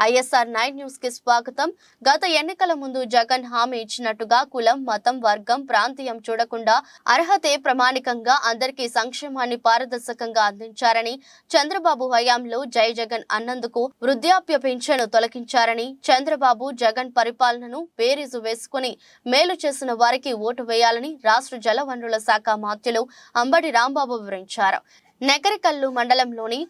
ISR 9 news కి స్వాగతం. గత ఎన్నికల ముందు జగన్ హామీ ఇచ్చినట్టుగా కులం, మతం, వర్గం, ప్రాంతీయం చూడకుండా అర్హతే ప్రమాణికంగా అందరికీ సంక్షేమాన్ని పారదర్శకంగా అందించారని, చంద్రబాబు హయాంలో జై జగన్ అన్నందుకు వృద్ధాప్య పింఛను తొలగించారని, చంద్రబాబు జగన్ పరిపాలనను బేరీజు వేసుకుని మేలు చేసిన వారికి ఓటు వేయాలని రాష్ట్ర జలవనరుల శాఖ మంత్రులు అంబటి రాంబాబు వివరించారు. నెకరికల్లు మండలంలోని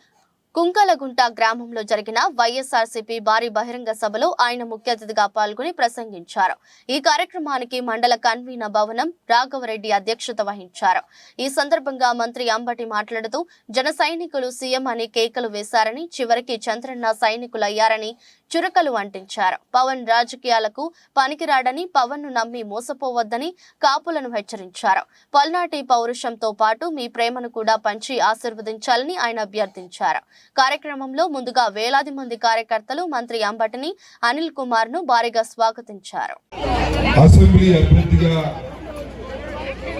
కుంకలగుంట గ్రామంలో జరిగిన వైఎస్ఆర్సీపీ భారీ బహిరంగ సభలో ఆయన ముఖ్య అతిథిగా పాల్గొని ప్రసంగించారు. ఈ కార్యక్రమానికి మండల కన్వీనర్ భవనం రాఘవరెడ్డి అధ్యక్షత వహించారు. ఈ సందర్భంగా మంత్రి అంబటి మాట్లాడుతూ జన సైనికులు సీఎం అని కేకలు వేశారని, చివరికి చంద్రన్న సైనికులయ్యారని చురకలు అంటించారు. పవన్ రాజకీయాలకు పనికిరాడని, పవన్ ను నమ్మి మోసపోవద్దని కాపులను హెచ్చరించారు. పల్నాటి పౌరుషంతో పాటు మీ ప్రేమను కూడా పంచి ఆశీర్వదించాలని ఆయన అభ్యర్థించారు. కార్యక్రమంలో ముందుగా వేలాది మంది కార్యకర్తలు మంత్రి అంబటిని, అనిల్ కుమార్ ను భారీగా స్వాగతించారు. అసెంబ్లీ అభ్యర్థిగా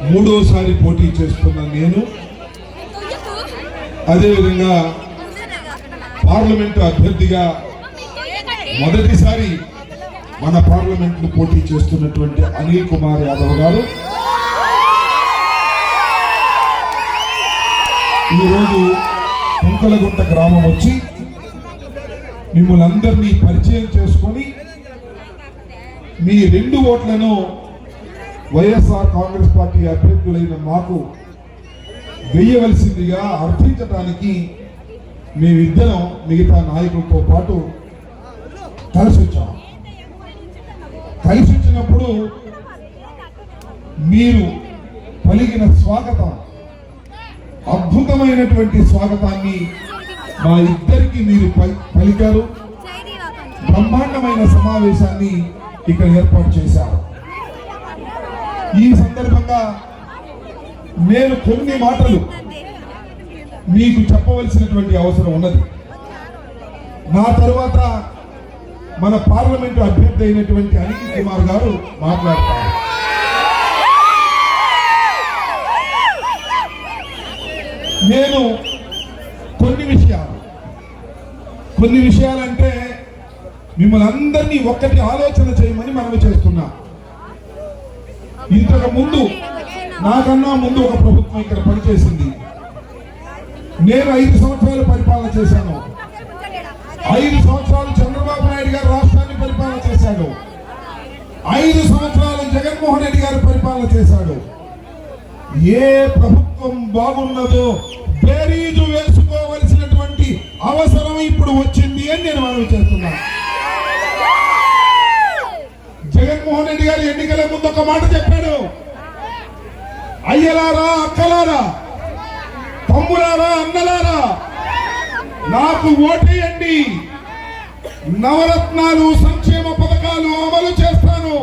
మూడోసారి పోటీ చేస్తున్న నేను, అదేవిధంగా పార్లమెంటు అభ్యర్థిగా మొదటిసారి మన పార్లమెంట్ ను పోటీ చేస్తున్నటువంటి అనిల్ కుమార్ యాదవ్ గారు ఈరోజు కుంకలగుంట గ్రామం వచ్చి మిమ్మల్ని అందరినీ పరిచయం చేసుకొని మీ 2 ఓట్లను వైఎస్ఆర్ కాంగ్రెస్ పార్టీ అభ్యర్థులైన మాకు వేయవలసిందిగా అర్థించడానికి మేమిద్దరం మిగతా నాయకులతో పాటు కలిసి వచ్చాం. కలిసి వచ్చినప్పుడు మీరు పలికిన స్వాగతం, అద్భుతమైనటువంటి స్వాగతాన్ని మా ఇద్దరికి మీరు పలికారు. బ్రహ్మాండమైన సమావేశాన్ని ఇక్కడ ఏర్పాటు చేశారు. ఈ సందర్భంగా నేను కొన్ని మాటలు మీకు చెప్పవలసినటువంటి అవసరం ఉన్నది. నా తరువాత మన పార్లమెంటు అభ్యర్థి అయినటువంటి అనిల్ కుమార్ గారు మాట్లాడతారు. నేను కొన్ని విషయాలంటే మిమ్మల్ని అందరినీ ఒక్కటి ఆలోచన చేయమని మనవి చేస్తున్నా. ఇంతకు ముందు నాకన్నా ముందు ఒక ప్రభుత్వం ఇక్కడ పనిచేసింది. నేను 5 సంవత్సరాలు పరిపాలన చేశాను. 5 సంవత్సరాలు చంద్రబాబు నాయుడు గారు రాష్ట్రాన్ని పరిపాలన చేశాడు. 5 సంవత్సరాలు జగన్మోహన్ రెడ్డి గారు పరిపాలన చేశాడు. ఏ ప్రభుత్వం బాగున్నదో బేరీజు వేసుకోవలసినటువంటి అవసరం ఇప్పుడు వచ్చింది అని నేను మనవి చేస్తున్నా. జగన్మోహన్ రెడ్డి గారు ఎన్నికల ముందు ఒక మాట చెప్పాడు. అయ్యలారా, అక్కలారా, తమ్ములారా, అన్నలారా, నాకు ఓటేయండి, నవరత్నాలు సంక్షేమ పథకాలు అమలు చేస్తాను.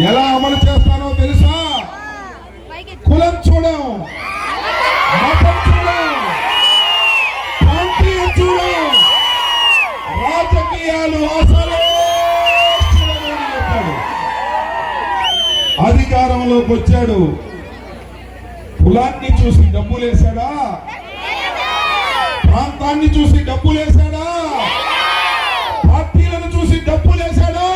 ఎలా అమలు చేస్తానో తెలుసా? కులం చూడం, మతం చూడం, ప్రాంతీయం చూడం, రాజకీయాలు అసలు చెప్పాడు. అధికారంలోకి వచ్చాడు. కులాన్ని చూసి డబ్బులేశాడా? ప్రాంతాన్ని చూసి డబ్బులేశాడా? పార్టీలను చూసి డబ్బులేశాడా?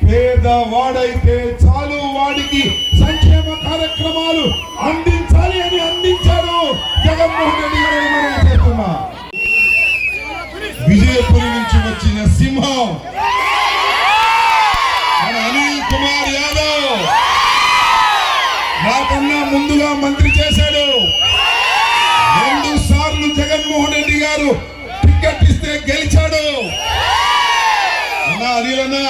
పేదవాడైతే చాలు, వాడికి సంక్షేమ కార్యక్రమాలు అందించాలి అని అందించారు జగన్మోహన్ రెడ్డి గారు. మనం చేస్తున్నా విజయపురి నుంచి వచ్చిన సింహం మన అనిల్ కుమార్ యాదవ్ నాకన్నా ముందుగా మంత్రి చేశాడు. 2 సార్లు జగన్మోహన్ రెడ్డి గారు టికెట్ ఇస్తే గెలిచాడు. అన్నా అనిలన్నా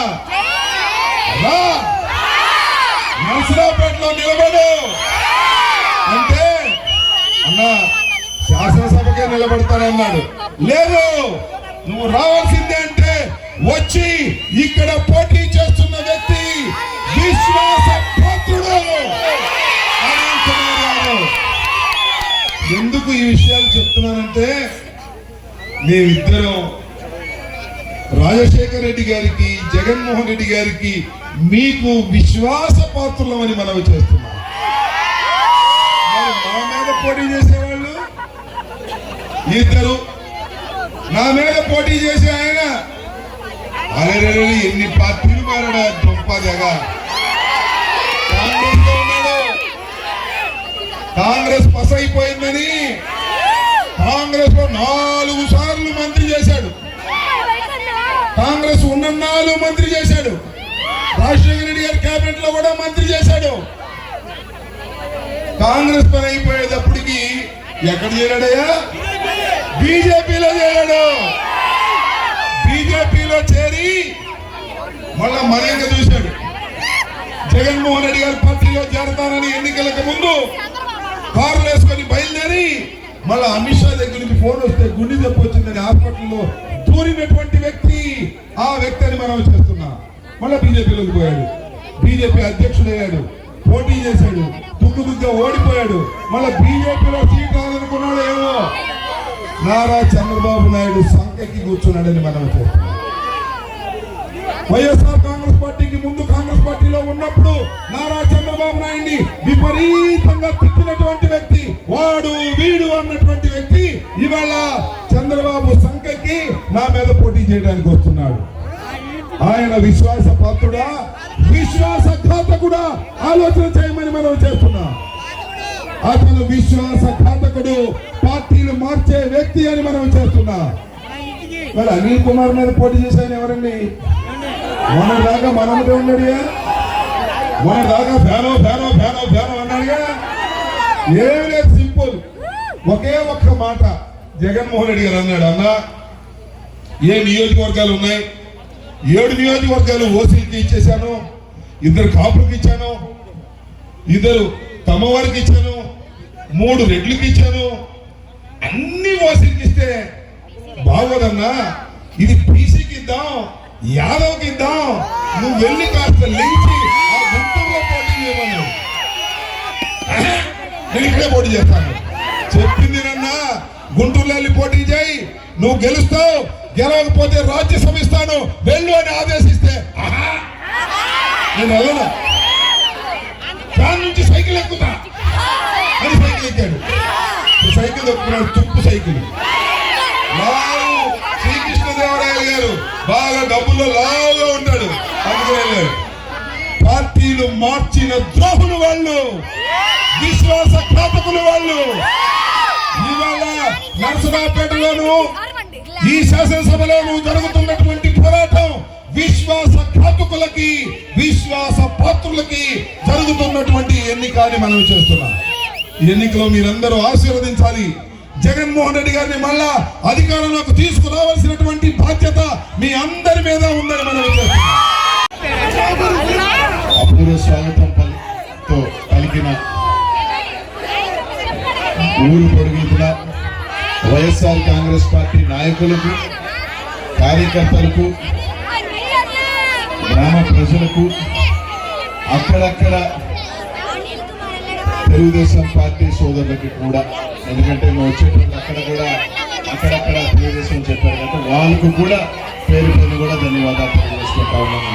నర్సరావుపేటలో నిలబడు అంటే అన్నా శాసనసభకే నిలబడతానన్నాడు. లేదు, నువ్వు రావాల్సిందే అంటే వచ్చి ఇక్కడ పోటీ చేస్తున్న వ్యక్తి విశ్వాస పాత్రుడు. ఎందుకు ఈ విషయాలు చెప్తున్నానంటే, మేమిద్దరం రాజశేఖర రెడ్డి గారికి, జగన్మోహన్ రెడ్డి గారికి, మీకు విశ్వాస పాత్రులమని మనవి చేస్తున్నాం. మరి మా మీద పోటీ చేసేవాళ్ళు ఇద్దరు నా మీద పోటీ చేసి ఆయన అరే ఎన్ని పార్టీలు మారాడు దుంపదగా. కాంగ్రెస్ లో ఉన్నాడు. కాంగ్రెస్ పస అయిపోయిందని కాంగ్రెస్ లో 4 సార్లు మంత్రి చేశాడు. కాంగ్రెస్ ఉన్నన్నాళ్ళు మంత్రి చేశాడు. రాజశేఖర రెడ్డి గారి కేబినెట్ లో కూడా మంత్రి చేశాడు. కాంగ్రెస్ పని అయిపోయేటప్పటికి ఎక్కడ చేరాడయ్యా? బీజేపీలో చేరాడు. బీజేపీలో చేరి మళ్ళా మరింక చూశాడు. జగన్మోహన్ రెడ్డి గారి పార్టీలో చేరతానని ఎన్నికలకు ముందు కారు వేసుకొని బయలుదేరి మళ్ళా అమిత్ షా దగ్గర నుంచి ఫోన్ వస్తే గుండె జబ్బు వచ్చిందని హాస్పిటల్లో దూరినటువంటి వ్యక్తి ఆ వ్యక్తి అని మనం చేస్తున్నాం. మళ్ళా బీజేపీలోకి పోయాడు. బీజేపీ అధ్యక్షుడయ్యాడు. పోటీ చేశాడు. దుగ్గుగా ఓడిపోయాడు. మళ్ళా బీజేపీలో సీట్ రాదనుకున్నాడు. ఏమో నారా చంద్రబాబు నాయుడు సంఖ్యకి కూర్చున్నాడని మనం చేస్తున్నాం. వైఎస్ఆర్ కాంగ్రెస్ పార్టీకి ముందు కాంగ్రెస్ పార్టీలో ఉన్నప్పుడు నారా చంద్రబాబు నాయుడిని విపరీతంగా తిట్టినటువంటి వ్యక్తి, వాడు వీడు అన్నటువంటి వ్యక్తి ఇవాళ చంద్రబాబు సంఖ్యకి నా మీద పోటీ చేయడానికి వస్తున్నాడు. ఆయన విశ్వాస పాత్రుడా, విశ్వాసఘాతకుడా ఆలోచన చేయమని మనం చేస్తున్నాం. అతను విశ్వాసఘాతకుడు, పార్టీలు మార్చే వ్యక్తి అని మనం చేస్తున్నాం. మరి అనిల్ కుమార్ మీద పోటీ చేశాను ఎవరండి? మొన్నదాకా మనముదే ఉన్నాడు. మొన్నదాకా ఫ్యానో ఫ్యానో ఫ్యానో ఫ్యానో అన్నాడుగా. ఏం లేదు, సింపుల్. ఒకే ఒక్క మాట జగన్మోహన్ రెడ్డి గారు అన్నాడు, అన్నా ఏ నియోజకవర్గాలు ఉన్నాయి? 7 నియోజకవర్గాలు ఓసీలకి ఇచ్చేశాను, 2 కాపులకి ఇచ్చాను, 2 తమవారికి ఇచ్చాను, 3 రెడ్లకి ఇచ్చాను. అన్ని ఓసీలకి ఇస్తే బాగోదన్నా, ఇది బీసీకి ఇద్దాం, యాదవ్కి ఇద్దాం, నువ్వు వెళ్ళి కాస్త లేచి ఆ గుంటూరులో పోటీ చేయమన్నాడు. నేను ఇక్కడే పోటీ చేస్తాను చెప్పింది నన్నా. గుంటూరులో వెళ్ళి పోటీ చేయి, నువ్వు గెలుస్తావు, గెలవకపోతే రాజ్యసభ ఇస్తాను, వెళ్ళు అని ఆదేశిస్తే నేను వెళ్ళను, దాని నుంచి సైకిల్ ఎక్కుతా అని సైకిల్ ఎక్కాడు. సైకిల్ ఎక్కుతున్నాడు, తుప్పు సైకిల్. శ్రీకృష్ణదేవరాయలు గారు బాగా డబ్బుల్లో లావుగా ఉంటాడు, అందుకు పార్టీలు మార్చిన ద్రోహులు వాళ్ళు, విశ్వాసఘాతకులు వాళ్ళు. ఇవాళ నరసరావుపేటలోను ఈ శాసనసభలోను జరుగుతున్నటువంటి పోరాటం విశ్వాసఘాతకులకి, విశ్వాస పాత్రులకి జరుగుతున్నటువంటి ఎన్నిక అని మనం చేస్తున్నాం. ఈ ఎన్నికలో మీరందరూ ఆశీర్వదించాలి. జగన్మోహన్ రెడ్డి గారిని మళ్ళా అధికారంలోకి తీసుకురావాల్సినటువంటి బాధ్యత మీ అందరి మీద ఉందని మనం చేస్తున్నాం. అపూర్వ స్వాగతం పలికిన ఊరు పొరుగుతున్న వైఎస్ఆర్ కాంగ్రెస్ పార్టీ నాయకులకు, కార్యకర్తలకు, గ్రామ ప్రజలకు, అక్కడక్కడ తెలుగుదేశం పార్టీ సోదరులకి కూడా, ఎందుకంటే మేము వచ్చేటప్పుడు అక్కడక్కడ తెలుగుదేశం చెప్పారు కాబట్టి వాళ్ళకు కూడా పేరు పేరు కూడా ధన్యవాదాలు తెలియజేసుకుంటా ఉన్నాను.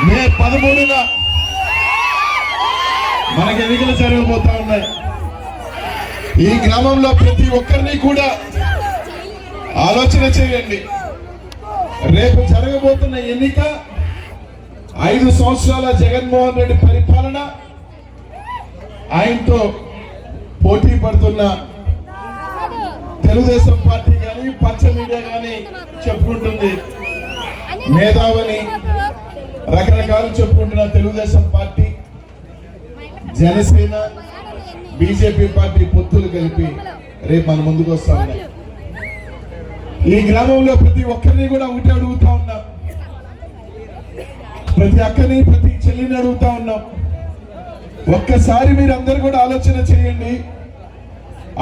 మే 13న మనకి ఎన్నికలు జరగబోతా ఉన్నాయి. ఈ గ్రామంలో ప్రతి ఒక్కరిని కూడా ఆలోచన చేయండి. రేపు జరగబోతున్న ఎన్నిక 5 సంవత్సరాల జగన్మోహన్ రెడ్డి పరిపాలన, ఆయనతో పోటీ పడుతున్న తెలుగుదేశం పార్టీ కానీ పచ్చ మీడియా కానీ చెప్పుకుంటుంది మేధావని, రకరకాలు చెప్పుకుంటున్న Telugu Desam party, Janasena, BJP party పొత్తులు కలిపి రేపు మన ముందుకు వస్తా ఉన్నాయి. ఈ గ్రామంలో ప్రతి ఒక్కరిని కూడా ఒకటి అడుగుతా ఉన్నాం, ప్రతి అక్కని ప్రతి చెల్లిని అడుగుతా ఉన్నాం. ఒక్కసారి మీరందరూ కూడా ఆలోచన చేయండి.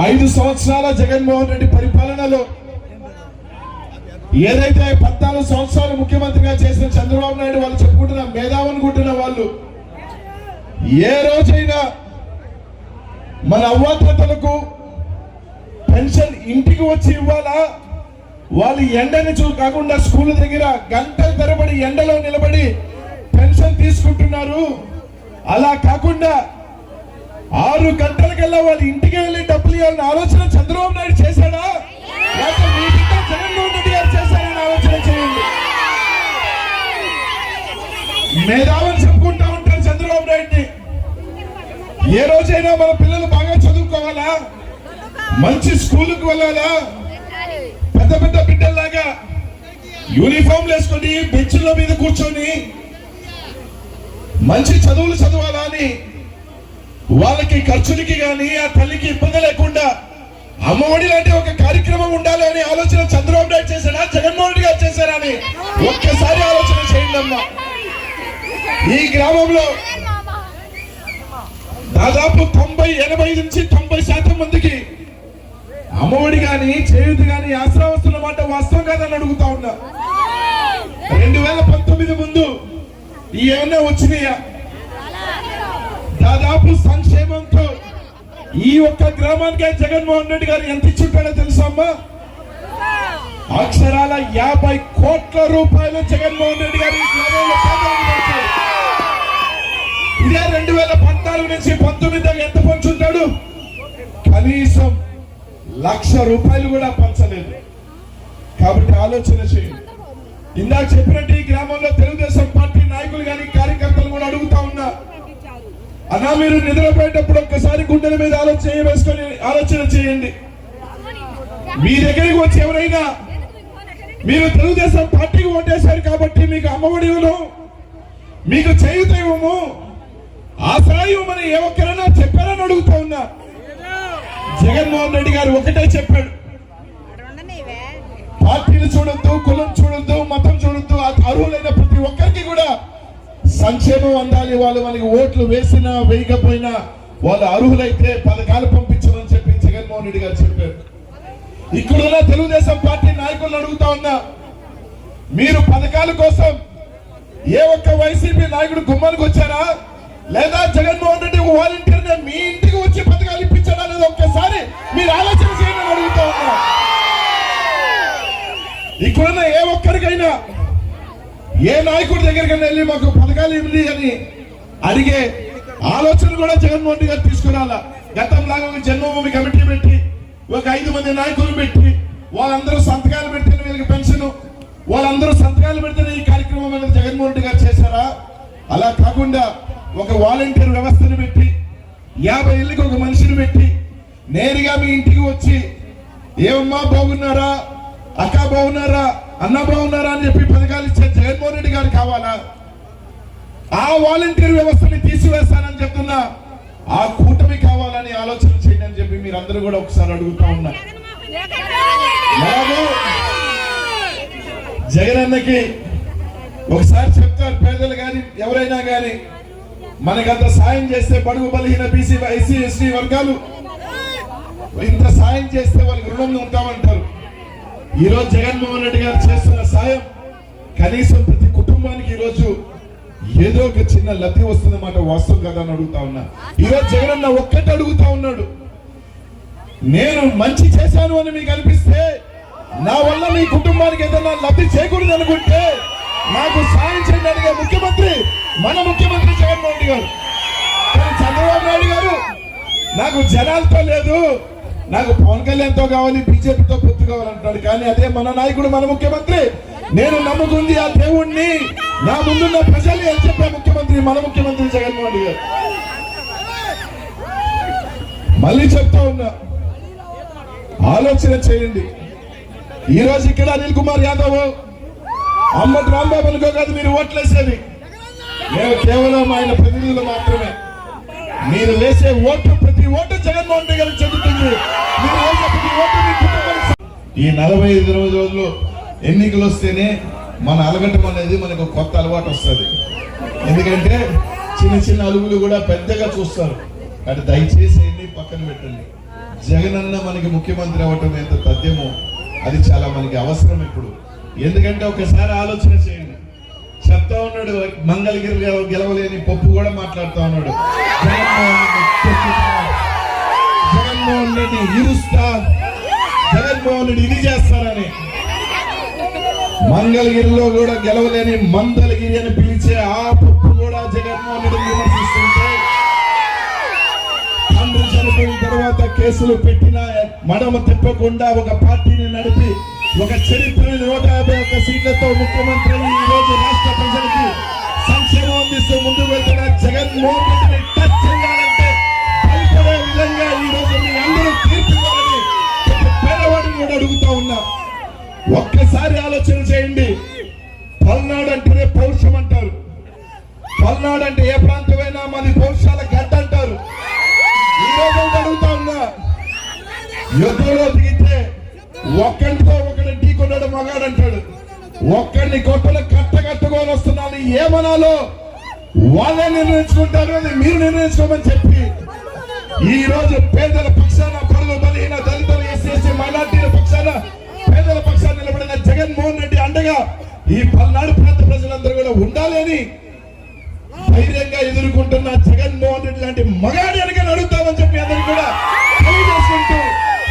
5 సంవత్సరాల జగన్మోహన్ రెడ్డి పరిపాలనలో ఏదైతే 14 సంవత్సరాలు ముఖ్యమంత్రిగా చేసిన చంద్రబాబు నాయుడు వాళ్ళు చెప్పుకుంటున్న మేధావనుకుంటున్న వాళ్ళు ఏ రోజైనా మన అవ్వాతాతలకు పెన్షన్ ఇంటికి వచ్చి ఇవ్వాలా? వాళ్ళు ఎండని కాకుండా స్కూల్ దగ్గర గంటల తరబడి ఎండలో నిలబడి పెన్షన్ తీసుకుంటున్నారు. అలా కాకుండా 6 గంటలకల్లా వాళ్ళ ఇంటికి వెళ్ళి డబ్బులు ఇవ్వాలని ఆలోచన చంద్రబాబు నాయుడు చేశాడా, లేకపోతే మీ బిడ్డ జగన్మోహన్ రెడ్డి గారు చేశారని ఆలోచన చేయండి. మేధావులు చెప్పుకుంటా ఉంటారు చంద్రబాబు నాయుడిని. ఏ రోజైనా మన పిల్లలు బాగా చదువుకోవాలా, మంచి స్కూలుకు వెళ్ళాలా, పెద్ద పెద్ద బిడ్డల్లాగా యూనిఫామ్లు వేసుకొని బెంచ్ల మీద కూర్చొని మంచి చదువులు చదవాలా అని వాళ్ళకి ఖర్చులకి కానీ ఆ తల్లికి ఇబ్బంది లేకుండా అమ్మఒడి లాంటి ఒక కార్యక్రమం ఉండాలి అని ఆలోచన చంద్రబాబు నాయుడు చేశాడా, జగన్మోహన్ రెడ్డి గారు చేశారా అని ఒక్కసారి ఆలోచన చేయండి అమ్మా. ఈ గ్రామంలో దాదాపు 80 నుంచి 90% మందికి అమ్మఒడి గాని చేయూత గాని ఆసరా వస్తున్న మాట వాస్తవం కాదని అడుగుతా ఉన్నా. 2019 ముందు ఏమన్నా వచ్చినాయా? దాదాపు సంక్షేమంతో ఈ ఒక్క గ్రామానికి జగన్మోహన్ రెడ్డి గారు ఎంత ఇచ్చుంటాడో తెలుసా అమ్మా? అక్షరాల 50 కోట్ల రూపాయలు జగన్మోహన్ రెడ్డి గారు ఈ గ్రామంలో పేదలకు. ఇదే 2014 నుంచి 19 దాకా ఎంత పంచుంటాడు? కనీసం 1,00,000 రూపాయలు కూడా పంచలేదు. కాబట్టి ఆలోచన చేయండి. ఇందాక చెప్పినట్టు ఈ గ్రామంలో తెలుగుదేశం పార్టీ నాయకులు కానీ కార్యకర్తలు కూడా అడుగుతా ఉన్నా, అన్నా మీరు నిద్రపోయేటప్పుడు ఒక్కసారి గుండెల మీద ఆలోచన చేయండి. మీ దగ్గరికి వచ్చి ఎవరైనా మీరు తెలుగుదేశం పార్టీకి ఓటేశారు కాబట్టి మీకు అమ్మఒడి ఇవ్వను, మీకు చేయూత ఇవ్వము, ఆసరా ఇవ్వమని ఏ ఒక్కరైనా చెప్పారని అడుగుతా ఉన్నా. జగన్మోహన్ రెడ్డి గారు ఒకటే చెప్పాడు, పార్టీలు చూడొద్దు, కులం చూడొద్దు, మతం చూడొద్దు, అర్హులైన ప్రతి ఒక్కరికి కూడా సంక్షేమం అందాలి. వాళ్ళు మనకి ఓట్లు వేసినా వేయకపోయినా వాళ్ళు అర్హులైతే పథకాలు పంపించమని చెప్పి జగన్మోహన్ రెడ్డి గారు చెప్పారు. ఇక్కడున్న తెలుగుదేశం పార్టీ నాయకులను అడుగుతా ఉన్నా, మీరు పథకాల కోసం ఏ ఒక్క వైసీపీ నాయకుడు గుమ్మానికి వచ్చారా, లేదా జగన్మోహన్ రెడ్డి వాలంటీర్ మీ ఇంటికి వచ్చి పథకాలు ఇప్పించారా లేదా ఒక్కసారి మీరు ఆలోచన చేయండి అడుగుతా ఉన్నా. ఇక్కడున్న ఏ ఒక్కరికైనా ఏ నాయకుడి దగ్గరికి వెళ్ళి మాకు పథకాలు ఇవ్వండి అని అడిగే ఆలోచన కూడా జగన్మోహన్ రెడ్డి గారు తీసుకురాలా. గతంలాగా ఒక జన్మభూమి కమిటీ పెట్టి ఒక 5 మంది నాయకులు పెట్టి వాళ్ళందరూ సంతకాలు పెడితేనే వీళ్ళకి పెన్షన్, వాళ్ళందరూ సంతకాలు పెడితేనే ఈ కార్యక్రమం అనేది జగన్మోహన్ రెడ్డి గారు చేశారా? అలా కాకుండా ఒక వాలంటీర్ వ్యవస్థను పెట్టి 50 ఏళ్ళకి ఒక మనిషిని పెట్టి నేరుగా మీ ఇంటికి వచ్చి ఏమమ్మా బాగున్నారా, అక్క బాగున్నారా, అన్న బాగున్నారా అని చెప్పి పథకాలు ఇచ్చే జగన్మోహన్ రెడ్డి గారు కావాలా? ఆ వాలంటీర్ వ్యవస్థని తీసివేస్తానని చెప్తున్నా ఆ కూటమి కావాలని ఆలోచన చేయండి అని చెప్పి మీరందరూ కూడా ఒకసారి అడుగుతా ఉన్నా. జగనన్నకి ఒకసారి చెప్తారు, పేదలు కానీ ఎవరైనా కానీ మనకంత సాయం చేస్తే బడుగు బలహీన బీసీ ఎస్సీ ఎస్టీ వర్గాలు ఇంత సాయం చేస్తే వాళ్ళకి రుణం ఉంటామంటారు. ఈరోజు జగన్మోహన్ రెడ్డి గారు చేస్తున్న సాయం కనీసం ప్రతి కుటుంబానికి ఈరోజు ఏదో ఒక చిన్న లబ్ధి వస్తుందన్నమాట. వాస్తవం కదా అని అడుగుతా ఉన్నా. ఈరోజు జగనన్న ఒక్కటి అడుగుతా ఉన్నాడు, నేను మంచి చేశాను అని మీకు అనిపిస్తే, నా వల్ల మీ కుటుంబానికి ఏదైనా లబ్ధి చేకూడదు అనుకుంటే నాకు సాయం చేయడానికి ముఖ్యమంత్రి మన ముఖ్యమంత్రి జగన్మోహన్ రెడ్డి గారు. కానీ చంద్రబాబు నాయుడు గారు నాకు జనాలతో లేదు, నాకు పవన్ కళ్యాణ్తో కావాలి, బీజేపీతో పొత్తు కావాలంటాడు. కానీ అదే మన నాయకుడు మన ముఖ్యమంత్రి, నేను నమ్ముకుంది ఆ దేవుణ్ణి, నా ముందున్న ప్రజల్ని అని చెప్పే ముఖ్యమంత్రి మన ముఖ్యమంత్రి జగన్మోహన్ రెడ్డి గారు. మళ్ళీ చెప్తా ఉన్నా, ఆలోచన చేయండి. ఈ రోజు ఇక్కడ అనిల్ కుమార్ యాదవ్, అమ్మటి రాంబాబు అనుకో కాదు మీరు ఓట్లేసేది, మేము కేవలం ఆయన ప్రతినిధులు మాత్రమే. మీరు వేసే ఓటు ప్రతి ఓటు జగన్మోహన్ రెడ్డి గారికి చెందుతుంది. మీరు వేసే ప్రతి ఓటు మీ కుటుంబానికి. ఈ 45 రోజుల్లో ఎన్నికలు వస్తేనే మన అలగటం అనేది మనకు కొత్త అలవాటు వస్తుంది. ఎందుకంటే చిన్న చిన్న అలుగులు కూడా పెద్దగా చూస్తారు. కాబట్టి దయచేసి ఎన్ని పక్కన పెట్టండి. జగనన్న మనకి ముఖ్యమంత్రి అవ్వటం ఎంత తథ్యమో అది చాలా మనకి అవసరం ఇప్పుడు. ఎందుకంటే ఒకసారి ఆలోచన చేయండి, చెప్తా ఉన్నాడు మంగళగిరి గెలవలేని పప్పు కూడా మాట్లాడుతూ ఉన్నాడు. జగన్మోహన్ రెడ్డి ఇరుస్తా, జగన్మోహన్ రెడ్డి ఇది చేస్తారని. మంగళగిరిలో కూడా గెలవలేని మందలగిరి అని పిలిచే ఆ పప్పు కూడా జగన్మోహన్ రెడ్డి విమర్శిస్తుంటే కేసులు పెట్టినా మడమ తిప్పకుండా ఒక పార్టీని నడిపి ఒక చరిత్రని 151 సీట్లతో ముఖ్యమంత్రి ఈ రోజు రాష్ట్ర ప్రజలకి సంక్షేమం అందిస్తూ ముందుకు వెళ్తున్న జగన్మోహన్ రెడ్డిని టచ్ చేయాలంటే భయపడే విధంగా ఈ రోజు మీ అందరూ తీర్పు ఇవ్వాలని పేదవాడిని కూడా అడుగుతా ఉన్నా. ఒక్కసారి ఆలోచన చేయండి. పల్నాడు అంటేనే పౌరుషం అంటారు. పల్నాడు అంటే ఏ ప్రాంతమైనా మాది పౌరుషాల గడ్డ అంటారు. ఈ రోజు అడుగుతా ఉన్నా, యుద్ధంలో దిగితే ఒక్కడితో ఒకటి ఢీకొన్నాడు మగాడంటాడు. ఒక్కడిని కొట్టలు కట్టగట్టుకొని వస్తున్నాను ఏమనాలో వాళ్ళే నిర్ణయించుకుంటారు, అది మీరు నిర్ణయించుకోమని చెప్పి ఈ రోజు పేదల పక్షాన, పరులు బలహీన దళితులు, ఎస్సీ మైనార్టీల పక్షాన, పేదల పక్షాన నిలబడిన జగన్మోహన్ రెడ్డి అండగా ఈ పల్నాడు ప్రాంత ప్రజలందరూ కూడా ఉండాలి అని ధైర్యంగా ఎదుర్కొంటున్న జగన్మోహన్ రెడ్డి లాంటి మగాడి అడిగి అడుగుతామని చెప్పి అందరికీ కూడా తెలియజేసుకుంటూ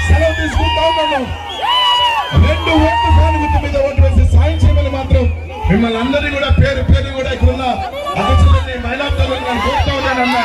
సెలవు తీసుకుంటా ఉన్నాను. 2 ఓట్లు ఫ్యాన్ గుర్తు మీద ఓటు వేసి సాయం చేయమని మాత్రం మిమ్మల్ని అందరినీ కూడా పేరు పేరు కూడా ఇక్కడున్న అధ్యక్షులని మహిళా కోరుతా ఉన్నానన్నా.